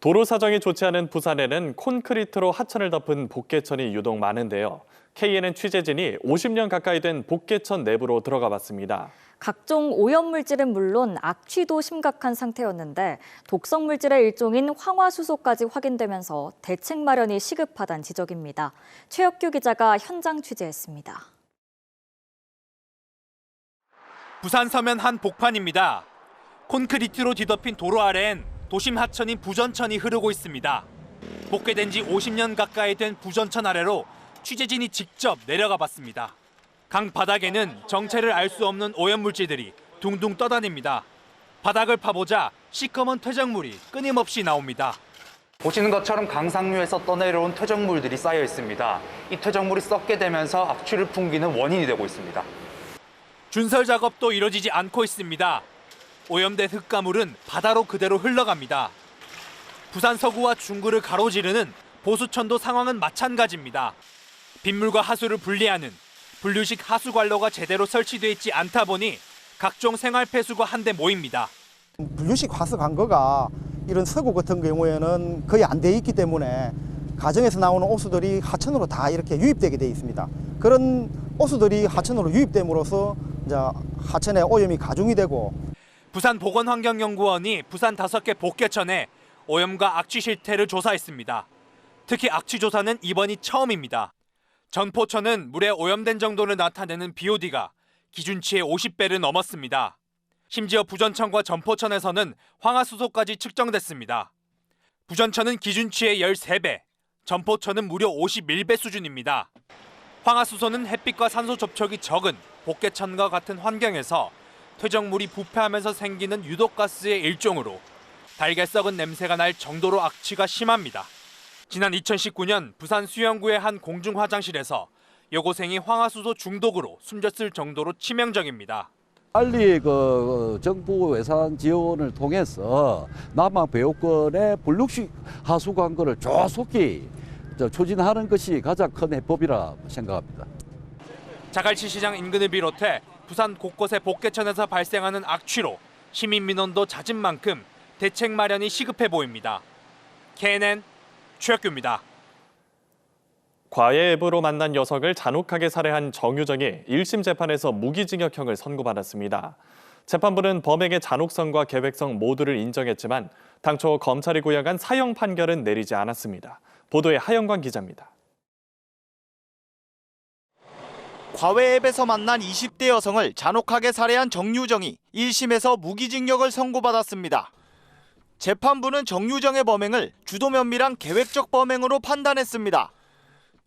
도로 사정이 좋지 않은 부산에는 콘크리트로 하천을 덮은 복개천이 유독 많은데요. KNN 취재진이 50년 가까이 된 복개천 내부로 들어가 봤습니다. 각종 오염물질은 물론 악취도 심각한 상태였는데 독성 물질의 일종인 황화수소까지 확인되면서 대책 마련이 시급하다는 지적입니다. 최혁규 기자가 현장 취재했습니다. 부산 서면 한 복판입니다. 콘크리트로 뒤덮인 도로 아래엔 도심 하천인 부전천이 흐르고 있습니다. 복개된 지 50년 가까이 된 부전천 아래로 취재진이 직접 내려가 봤습니다. 강 바닥에는 정체를 알 수 없는 오염물질들이 둥둥 떠다닙니다. 바닥을 파보자 시커먼 퇴적물이 끊임없이 나옵니다. 보시는 것처럼 강 상류에서 떠내려온 퇴적물들이 쌓여 있습니다. 이 퇴적물이 썩게 되면서 악취를 풍기는 원인이 되고 있습니다. 준설 작업도 이뤄지지 않고 있습니다. 오염된 흙가물은 바다로 그대로 흘러갑니다. 부산 서구와 중구를 가로지르는 보수천도 상황은 마찬가지입니다. 빗물과 하수를 분리하는 분류식 하수관로가 제대로 설치돼 있지 않다 보니 각종 생활폐수가 한데 모입니다. 분류식 하수 관거가 이런 서구 같은 경우에는 거의 안 돼 있기 때문에 가정에서 나오는 오수들이 하천으로 다 이렇게 유입되게 돼 있습니다. 그런 오수들이 하천으로 유입됨으로써 이제 하천에 오염이 가중이 되고. 부산보건환경연구원이 부산 5개 복개천에 오염과 악취 실태를 조사했습니다. 특히 악취 조사는 이번이 처음입니다. 전포천은 물에 오염된 정도를 나타내는 BOD가 기준치의 50배를 넘었습니다. 심지어 부전천과 전포천에서는 황화수소까지 측정됐습니다. 부전천은 기준치의 13배, 전포천은 무려 51배 수준입니다. 황화수소는 햇빛과 산소 접촉이 적은 복개천과 같은 환경에서 퇴적물이 부패하면서 생기는 유독가스의 일종으로 달게 썩은 냄새가 날 정도로 악취가 심합니다. 지난 2019년 부산 수영구의 한 공중 화장실에서 여고생이 황화수소 중독으로 숨졌을 정도로 치명적입니다. 빨리 정부 예산 지원을 통해서 남한 배우권의 분류식 하수 관거를 조속히 추진하는 것이 가장 큰 해법이라 생각합니다. 자갈치 시장 인근을 비롯해 부산 곳곳의 복개천에서 발생하는 악취로 시민 민원도 잦은 만큼 대책 마련이 시급해 보입니다. KNN 최혁규입니다. 과외 앱으로 만난 여성을 잔혹하게 살해한 정유정이 1심 재판에서 무기징역형을 선고받았습니다. 재판부는 범행의 잔혹성과 계획성 모두를 인정했지만 당초 검찰이 구형한 사형 판결은 내리지 않았습니다. 보도에 하영광 기자입니다. 과외 앱에서 만난 20대 여성을 잔혹하게 살해한 정유정이 1심에서 무기징역을 선고받았습니다. 재판부는 정유정의 범행을 주도 면밀한 계획적 범행으로 판단했습니다.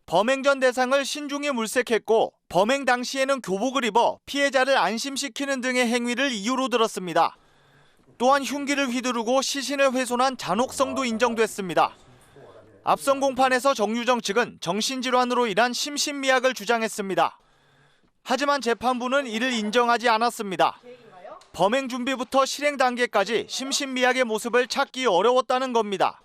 범행 전 대상을 신중히 물색했고 범행 당시에는 교복을 입어 피해자를 안심시키는 등의 행위를 이유로 들었습니다. 또한 흉기를 휘두르고 시신을 훼손한 잔혹성도 인정됐습니다. 앞선 공판에서 정유정 측은 정신질환으로 인한 심신미약을 주장했습니다. 하지만 재판부는 이를 인정하지 않았습니다. 범행 준비부터 실행 단계까지 심신미약의 모습을 찾기 어려웠다는 겁니다.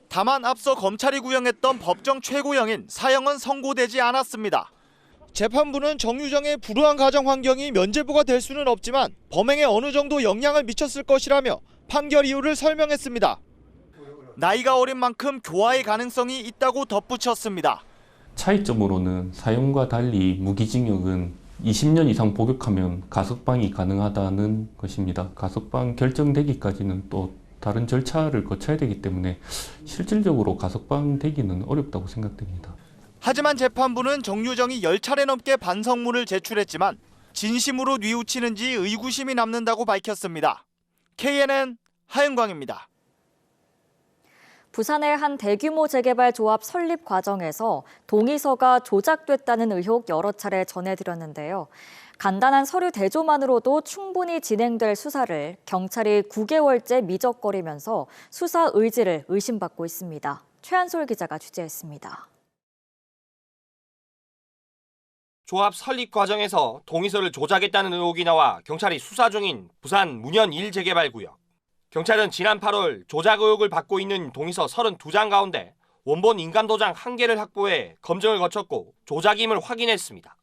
다만 앞서 검찰이 구형했던 법정 최고형인 사형은 선고되지 않았습니다. 재판부는 정유정의 불우한 가정 환경이 면죄부가 될 수는 없지만 범행에 어느 정도 영향을 미쳤을 것이라며 판결 이유를 설명했습니다. 나이가 어린 만큼 교화의 가능성이 있다고 덧붙였습니다. 차이점으로는 사형과 달리 무기징역은 20년 이상 복역하면 가석방이 가능하다는 것입니다. 가석방 결정되기까지는 또 다른 절차를 거쳐야 되기 때문에 실질적으로 가석방되기는 어렵다고 생각됩니다. 하지만 재판부는 정유정이 10차례 넘게 반성문을 제출했지만 진심으로 뉘우치는지 의구심이 남는다고 밝혔습니다. KNN 하영광입니다. 부산의 한 대규모 재개발 조합 설립 과정에서 동의서가 조작됐다는 의혹 여러 차례 전해드렸는데요. 간단한 서류 대조만으로도 충분히 진행될 수사를 경찰이 9개월째 미적거리면서 수사 의지를 의심받고 있습니다. 최한솔 기자가 취재했습니다. 조합 설립 과정에서 동의서를 조작했다는 의혹이 나와 경찰이 수사 중인 부산 문현 1재개발구역. 경찰은 지난 8월 조작 의혹을 받고 있는 동의서 32장 가운데 원본 인감도장 1개를 확보해 검증을 거쳤고 조작임을 확인했습니다.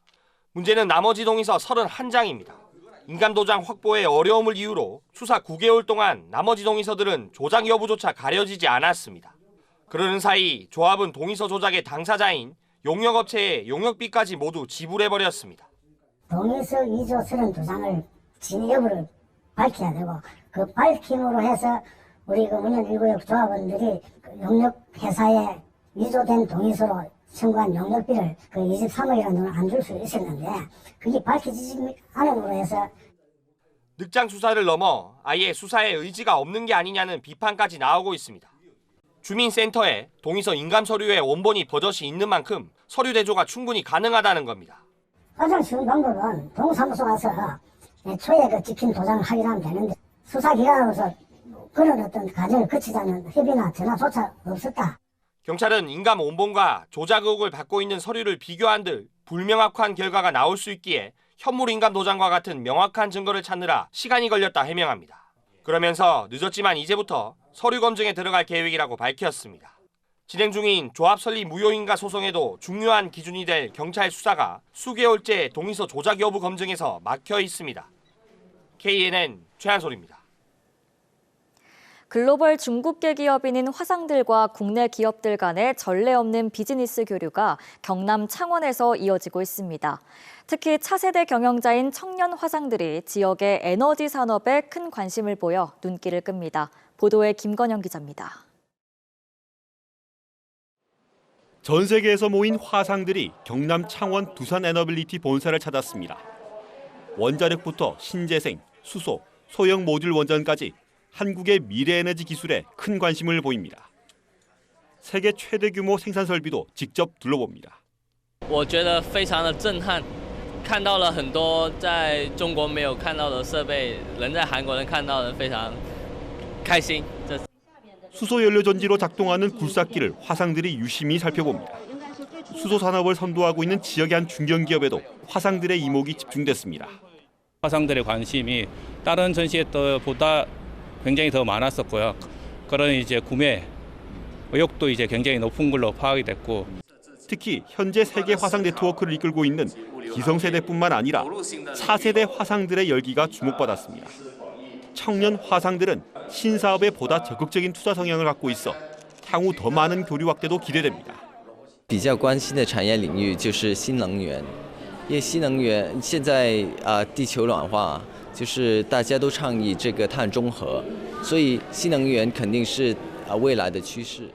문제는 나머지 동의서 31장입니다. 인감도장 확보의 어려움을 이유로 수사 9개월 동안 나머지 동의서들은 조작 여부조차 가려지지 않았습니다. 그러는 사이 조합은 동의서 조작의 당사자인 용역업체의 용역비까지 모두 지불해버렸습니다. 동의서 2조 32장을 진위 여부를 밝혀야 되고 그 밝힘으로 해서 우리 그 문현 1구역 조합원들이 용역회사에 위조된 동의서로 청구한 용역비를 그 23억이라는 돈을 안 줄 수 있었는데 그게 밝혀지지 않음으로 해서 늑장 수사를 넘어 아예 수사에 의지가 없는 게 아니냐는 비판까지 나오고 있습니다. 주민센터에 동의서 인감 서류의 원본이 버젓이 있는 만큼 서류 대조가 충분히 가능하다는 겁니다. 가장 쉬운 방법은 동사무소 가서 애초에 그 찍힌 도장을 확인하면 되는데 수사기관으로서 그런 어떤 과정을 거치자는 협의나 전화조차 없었다. 경찰은 인감 원본과 조작 의혹을 받고 있는 서류를 비교한들 불명확한 결과가 나올 수 있기에 현물 인감 도장과 같은 명확한 증거를 찾느라 시간이 걸렸다 해명합니다. 그러면서 늦었지만 이제부터 서류 검증에 들어갈 계획이라고 밝혔습니다. 진행 중인 조합 설립 무효인가 소송에도 중요한 기준이 될 경찰 수사가 수개월째 동의서 조작 여부 검증에서 막혀 있습니다. KNN 최한솔입니다. 글로벌 중국계 기업인인 화상들과 국내 기업들 간의 전례 없는 비즈니스 교류가 경남 창원에서 이어지고 있습니다. 특히 차세대 경영자인 청년 화상들이 지역의 에너지 산업에 큰 관심을 보여 눈길을 끕니다. 보도에 김건영 기자입니다. 전 세계에서 모인 화상들이 경남 창원 두산 에너빌리티 본사를 찾았습니다. 원자력부터 신재생, 수소, 소형 모듈 원전까지 한국의 미래에너지 기술에 큰 관심을 보입니다. 세계 최대 규모 생산 설비도 직접 둘러봅니다. 我觉得非常的震撼，看到了很多在中国没有看到的设备，能在韩国能看到的非常开心。 수소 연료 전지로 작동하는 굴삭기를 화상들이 유심히 살펴봅니다. 수소 산업을 선도하고 있는 지역의 한 중견기업에도 화상들의 이목이 집중됐습니다. 화상들의 관심이 다른 전시회 때보다 굉장히 더 많았었고요. 그런 이제 구매 의욕도 이제 굉장히 높은 걸로 파악이 됐고, 특히 현재 세계 화상 네트워크를 이끌고 있는 기성세대뿐만 아니라 차세대 화상들의 열기가 주목받았습니다. 청년 화상들은 신사업에 보다 적극적인 투자 성향을 갖고 있어 향후 더 많은 교류 확대도 기대됩니다. 比较关心的产业领域就是新能源，因为新能源现在地球暖化，就是大家都倡议这个碳中和，所以新能源肯定是未来的趋势。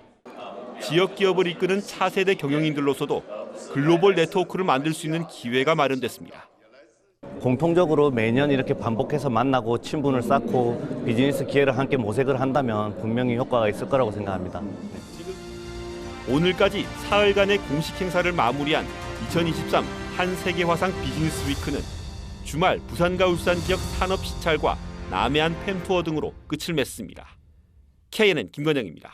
지역 기업을 이끄는 차세대 경영인들로서도 글로벌 네트워크를 만들 수 있는 기회가 마련됐습니다. 공통적으로 매년 이렇게 반복해서 만나고 친분을 쌓고 비즈니스 기회를 함께 모색을 한다면 분명히 효과가 있을 거라고 생각합니다. 오늘까지 사흘간의 공식 행사를 마무리한 2023 한세계화상 비즈니스 위크는 주말 부산과 울산 지역 산업 시찰과 남해안 팸투어 등으로 끝을 맺습니다. KNN 김건영입니다.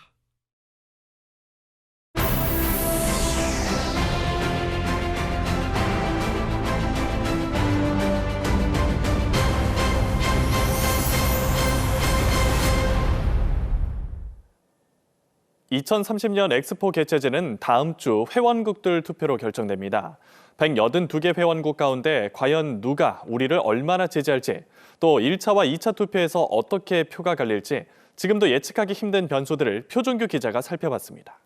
(2030년) 엑스포 개최지는 다음 주 회원국들 투표로 결정됩니다. 182개 회원국 가운데 과연 누가 우리를 얼마나 지지할지, 또 1차와 2차 투표에서 어떻게 표가 갈릴지 지금도 예측하기 힘든 변수들을 표준규 기자가 살펴봤습니다.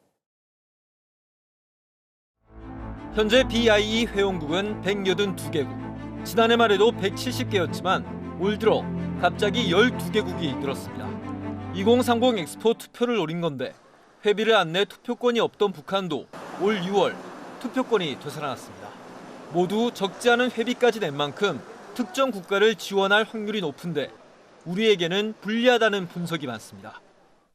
현재 BIE 회원국은 182개국, 지난해 말에도 170개였지만 올 들어 갑자기 12개국이 늘었습니다. 2030 엑스포 투표를 노린 건데 회비를 안 내 투표권이 없던 북한도 올 6월 투표권이 되살아났습니다. 모두 적지 않은 회비까지 낸 만큼 특정 국가를 지원할 확률이 높은데 우리에게는 불리하다는 분석이 많습니다.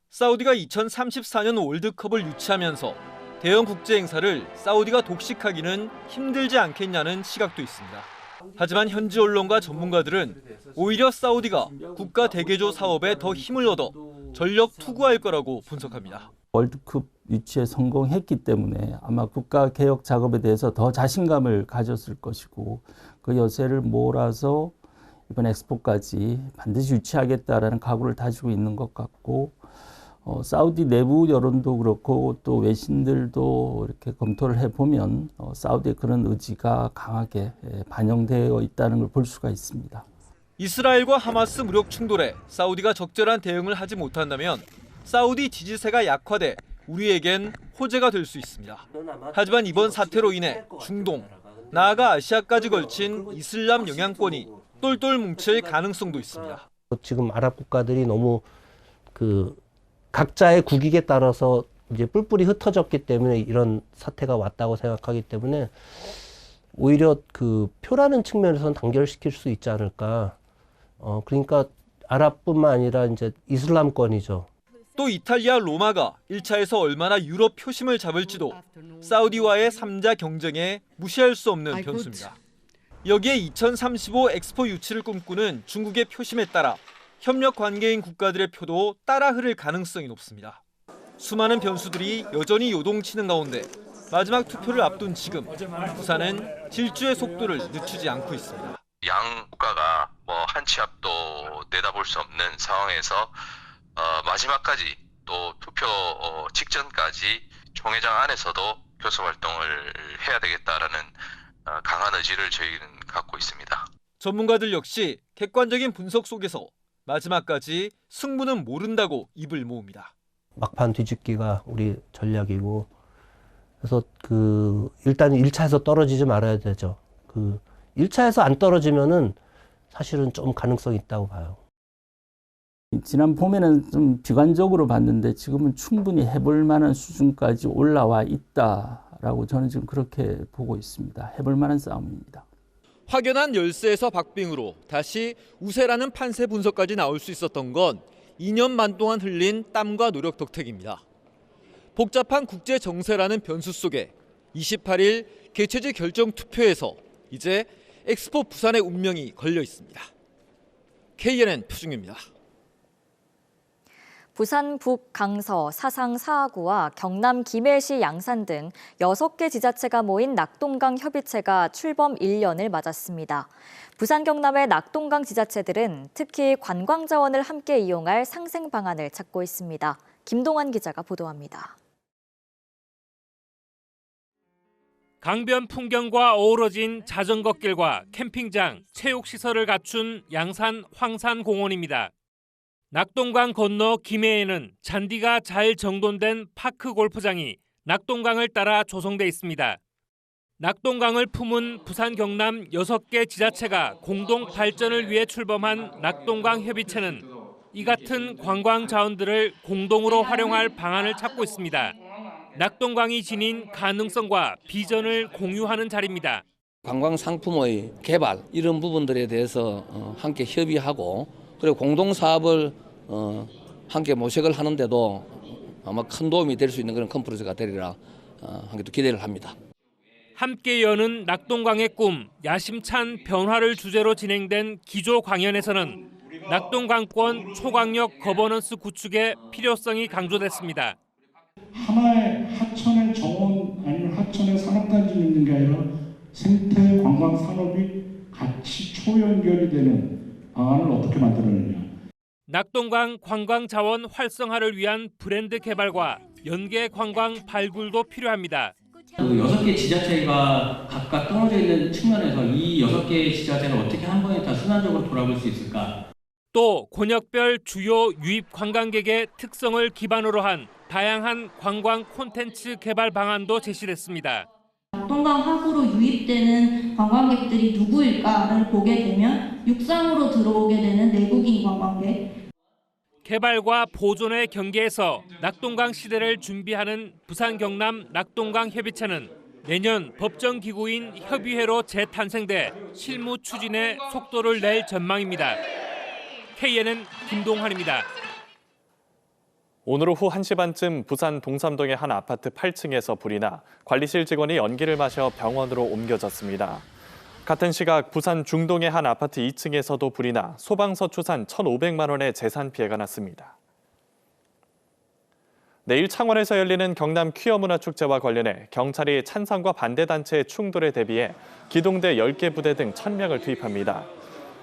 사우디가 2034년 월드컵을 유치하면서 대형 국제 행사를 사우디가 독식하기는 힘들지 않겠냐는 시각도 있습니다. 하지만 현지 언론과 전문가들은 오히려 사우디가 국가 대개조 사업에 더 힘을 얻어 전력 투구할 거라고 분석합니다. 월드컵 유치에 성공했기 때문에 아마 국가 개혁 작업에 대해서 더 자신감을 가졌을 것이고, 그 여세를 몰아서 이번 엑스포까지 반드시 유치하겠다라는 각오를 다지고 있는 것 같고, 사우디 내부 여론도 그렇고 또 외신들도 이렇게 검토를 해보면 사우디의 그런 의지가 강하게 반영되어 있다는 걸 볼 수가 있습니다. 이스라엘과 하마스 무력 충돌에 사우디가 적절한 대응을 하지 못한다면 사우디 지지세가 약화돼 우리에겐 호재가 될 수 있습니다. 하지만 이번 사태로 인해 중동, 나아가 아시아까지 걸친 이슬람 영향권이 똘똘 뭉칠 가능성도 있습니다. 지금 아랍 국가들이 너무 각자의 국익에 따라서 이제 뿔뿔이 흩어졌기 때문에 이런 사태가 왔다고 생각하기 때문에 오히려 표라는 측면에서는 단결시킬 수 있지 않을까. 그러니까 아랍뿐만 아니라 이제 이슬람권이죠. 또 이탈리아 로마가 1차에서 얼마나 유럽 표심을 잡을지도 사우디와의 3자 경쟁에 무시할 수 없는 변수입니다. 여기에 2035 엑스포 유치를 꿈꾸는 중국의 표심에 따라 협력 관계인 국가들의 표도 따라 흐를 가능성이 높습니다. 수많은 변수들이 여전히 요동치는 가운데 마지막 투표를 앞둔 지금 부산은 질주의 속도를 늦추지 않고 있습니다. 양 국가가 한 치 앞도 내다볼 수 없는 상황에서 마지막까지 또 투표 직전까지 총회장 안에서도 교섭 활동을 해야 되겠다라는 강한 의지를 저희는 갖고 있습니다. 전문가들 역시 객관적인 분석 속에서 마지막까지 승부는 모른다고 입을 모읍니다. 막판 뒤집기가 우리 전략이고, 그래서 일단 1차에서 떨어지지 말아야 되죠. 1차에서 안 떨어지면은 사실은 좀 가능성이 있다고 봐요. 지난 봄에는 좀 비관적으로 봤는데 지금은 충분히 해볼 만한 수준까지 올라와 있다라고 저는 지금 그렇게 보고 있습니다. 해볼 만한 싸움입니다. 확연한 열세에서 박빙으로 다시 우세라는 판세 분석까지 나올 수 있었던 건 2년 반 동안 흘린 땀과 노력 덕택입니다. 복잡한 국제 정세라는 변수 속에 28일 개최지 결정 투표에서 이제 엑스포 부산의 운명이 걸려 있습니다. KNN 표중입니다. 부산 북 강서, 사상 사하구와 경남 김해시 양산 등 6개 지자체가 모인 낙동강 협의체가 출범 1년을 맞았습니다. 부산 경남의 낙동강 지자체들은 특히 관광 자원을 함께 이용할 상생 방안을 찾고 있습니다. 김동환 기자가 보도합니다. 강변 풍경과 어우러진 자전거길과 캠핑장, 체육시설을 갖춘 양산 황산공원입니다. 낙동강 건너 김해에는 잔디가 잘 정돈된 파크 골프장이 낙동강을 따라 조성돼 있습니다. 낙동강을 품은 부산 경남 6개 지자체가 공동 발전을 위해 출범한 낙동강 협의체는 이 같은 관광 자원들을 공동으로 활용할 방안을 찾고 있습니다. 낙동강이 지닌 가능성과 비전을 공유하는 자리입니다. 관광 상품의 개발 이런 부분들에 대해서 함께 협의하고 그리고 공동 사업을 함께 모색을 하는데도 아마 큰 도움이 될 수 있는 그런 컨퍼런스가 되리라 함께 또 기대를 합니다. 함께 여는 낙동강의 꿈, 야심찬 변화를 주제로 진행된 기조 강연에서는 낙동강권 초강력 거버넌스 구축의 필요성이 강조됐습니다. 하나의 하천의 정원 아니면 하천의 산업단지 있는 게 아니라 생태 관광 산업이 같이 초연결이 되는 방안을 어떻게 만들어내냐. 낙동강 관광 자원 활성화를 위한 브랜드 개발과 연계 관광 발굴도 필요합니다. 6개 지자체가 각각 떨어져 있는 측면에서 이 6개 지자체를 어떻게 한 번에 다 순환적으로 돌아볼 수 있을까? 또 권역별 주요 유입 관광객의 특성을 기반으로 한 다양한 관광 콘텐츠 개발 방안도 제시됐습니다. 낙동강 하구로 유입되는 관광객들이 누구일까를 보게 되면 육상으로 들어오게 되는 내국인 관광객. 개발과 보존의 경계에서 낙동강 시대를 준비하는 부산 경남 낙동강 협의체는 내년 법정 기구인 협의회로 재탄생돼 실무 추진에 속도를 낼 전망입니다. KNN 김동환입니다. 오늘 오후 1시 반쯤 부산 동삼동의 한 아파트 8층에서 불이 나 관리실 직원이 연기를 마셔 병원으로 옮겨졌습니다. 같은 시각 부산 중동의 한 아파트 2층에서도 불이 나 소방서 추산 1,500만 원의 재산 피해가 났습니다. 내일 창원에서 열리는 경남 퀴어 문화축제와 관련해 경찰이 찬성과 반대 단체의 충돌에 대비해 기동대 10개 부대 등 1,000명을 투입합니다.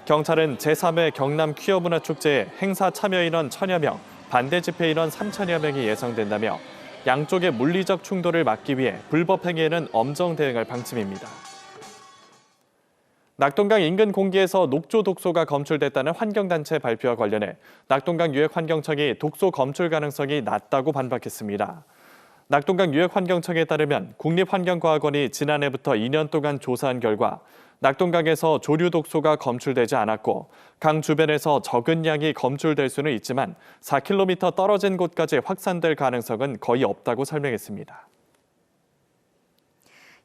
경찰은 제3회 경남 퀴어 문화축제에 행사 참여 인원 1,000여 명, 반대 집회 인원 3,000여 명이 예상된다며 양쪽의 물리적 충돌을 막기 위해 불법 행위에는 엄정 대응할 방침입니다. 낙동강 인근 공기에서 녹조 독소가 검출됐다는 환경단체 발표와 관련해 낙동강 유역환경청이 독소 검출 가능성이 낮다고 반박했습니다. 낙동강 유역환경청에 따르면 국립환경과학원이 지난해부터 2년 동안 조사한 결과 낙동강에서 조류 독소가 검출되지 않았고 강 주변에서 적은 양이 검출될 수는 있지만 4km 떨어진 곳까지 확산될 가능성은 거의 없다고 설명했습니다.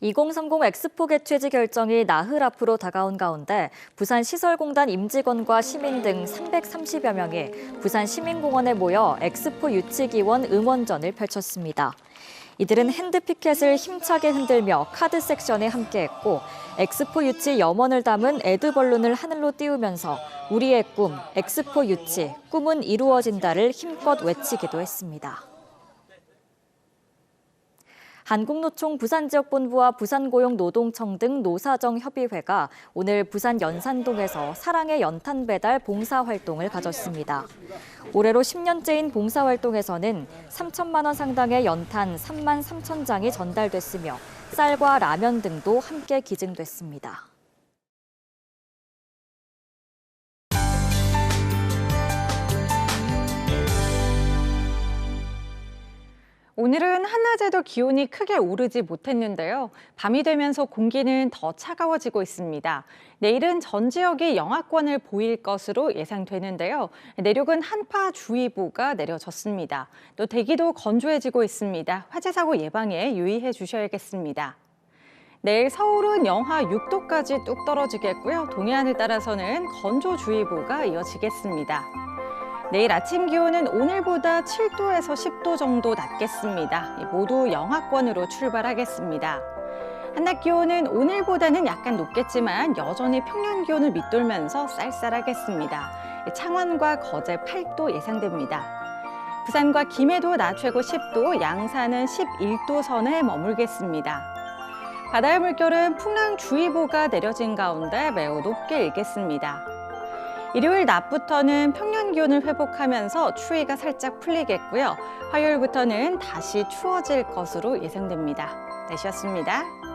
2030 엑스포 개최지 결정이 나흘 앞으로 다가온 가운데 부산시설공단 임직원과 시민 등 330여 명이 부산시민공원에 모여 엑스포 유치 기원 응원전을 펼쳤습니다. 이들은 핸드피켓을 힘차게 흔들며 카드 섹션에 함께했고 엑스포 유치 염원을 담은 에드벌룬을 하늘로 띄우면서 우리의 꿈, 엑스포 유치, 꿈은 이루어진다를 힘껏 외치기도 했습니다. 한국노총 부산지역본부와 부산고용노동청 등 노사정협의회가 오늘 부산 연산동에서 사랑의 연탄 배달 봉사활동을 가졌습니다. 올해로 10년째인 봉사활동에서는 3천만 원 상당의 연탄 3만 3천 장이 전달됐으며 쌀과 라면 등도 함께 기증됐습니다. 오늘은 한낮에도 기온이 크게 오르지 못했는데요. 밤이 되면서 공기는 더 차가워지고 있습니다. 내일은 전 지역이 영하권을 보일 것으로 예상되는데요. 내륙은 한파주의보가 내려졌습니다. 또 대기도 건조해지고 있습니다. 화재 사고 예방에 유의해 주셔야겠습니다. 내일 서울은 영하 6도까지 뚝 떨어지겠고요. 동해안을 따라서는 건조주의보가 이어지겠습니다. 내일 아침 기온은 오늘보다 7도에서 10도 정도 낮겠습니다. 모두 영하권으로 출발하겠습니다. 한낮 기온은 오늘보다는 약간 높겠지만 여전히 평년 기온을 밑돌면서 쌀쌀하겠습니다. 창원과 거제 8도 예상됩니다. 부산과 김해도 낮 최고 10도, 양산은 11도 선에 머물겠습니다. 바다의 물결은 풍랑주의보가 내려진 가운데 매우 높게 일겠습니다. 일요일 낮부터는 평년 기온을 회복하면서 추위가 살짝 풀리겠고요. 화요일부터는 다시 추워질 것으로 예상됩니다. 날씨였습니다.